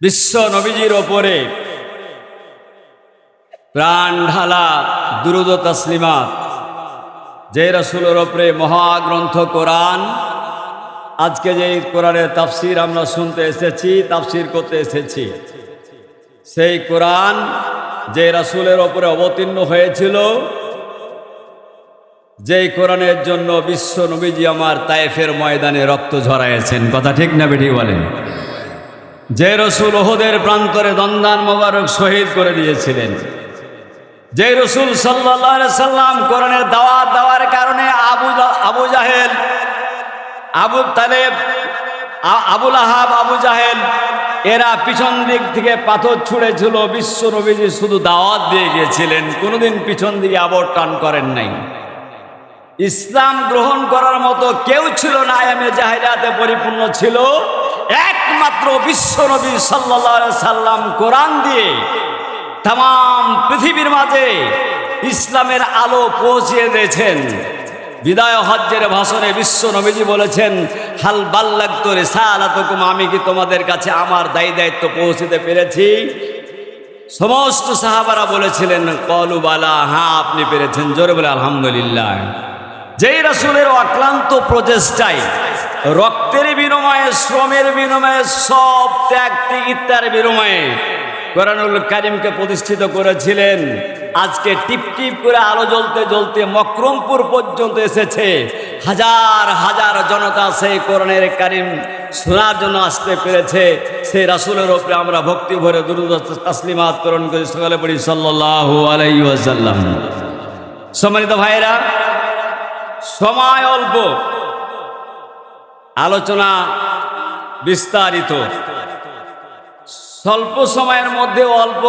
বিশ্ব নবীজির ওপরে প্রাণ ঢালা দুরূদ ও তাসলিমাত, যে রাসূলের ওপরে মহাগ্রন্থ কোরআন। আজকে যে কোরআনের তাফসির আমরা শুনতে এসেছি, তাফসির করতে এসেছি, সেই কোরআন যে রাসূলের ওপরে অবতীর্ণ হয়েছিল, যেই কোরআনের জন্য বিশ্ব নবীজি আমার তায়েফের ময়দানে রক্ত ঝরাইয়েছেন। কথা ঠিক না বেঠিক বলেন? যে রসুল ওহদের প্রান্তরে দন্দান মোবারক শহীদ করে দিয়েছিলেন, যে রসুল সাল্লাল্লাহু আলাইহি সাল্লাম কোরআনের দাওয়াত দেওয়ার কারণে আবু জাহেল, আবু তালেব, আবুল আহাব, আবু জাহেল এরা পিছন দিক থেকে পাথর ছুঁড়েছিল, বিশ্ব নবীজি শুধু দাওয়াত দিয়ে গিয়েছিলেন, কোনোদিন পিছন দিকে আবর টান করেন নাই। ইসলাম গ্রহণ করার মতো কেউ ছিল না, আয়ামে জাহিলিয়াতে পরিপূর্ণ ছিল। একমাত্র বিশ্ব নবী সাল্লাল্লাহু আলাইহি সাল্লাম কোরআন দিয়ে তাম পৃথিবীর মাঝে ইসলামের আলো পৌঁছিয়ে দিয়েছেন। বিদায় হজ্জের ভাষণে বিশ্ব নবীজি বলেছেন, হাল বাল্লাগতু রিসালাতুকুম, আমি কি তোমাদের কাছে আমার দায়িত্ব পৌঁছতে পেরেছি? সমস্ত সাহাবারা বলেছিলেন ক্বালু বালা, হ্যাঁ আপনি পেরেছেন। জোরে বলে আলহামদুলিল্লাহ। যেই রাসূলের অক্লান্ত প্রচেষ্টায়, রক্তের বিনিময়ে, শ্রমের বিনিময়ে, সব ত্যাগ তিতিক্ষার বিনিময়ে কোরআনুল কারীমকে প্রতিষ্ঠিত করেছিলেন। আজকে টিপ টিপ করে আলো জ্বলতে জ্বলতে মকরমপুর পর্যন্ত এসেছে। হাজার হাজার জনতা সেই কোরআনের কারীম শোনার জন্য আসতে পেরেছে। সেই রাসূলের উপরে আমরা ভক্তি ভরে দুরূদ ও তাসলিমাত প্রেরণ করি। সকলে পড়ি সাল্লাল্লাহু আলাইহি ওয়াসাল্লাম। সম্মানিত ভাইয়েরা, সময় অল্প, আলোচনা বিস্তারিত, স্বল্প সময়ের মধ্যে অল্প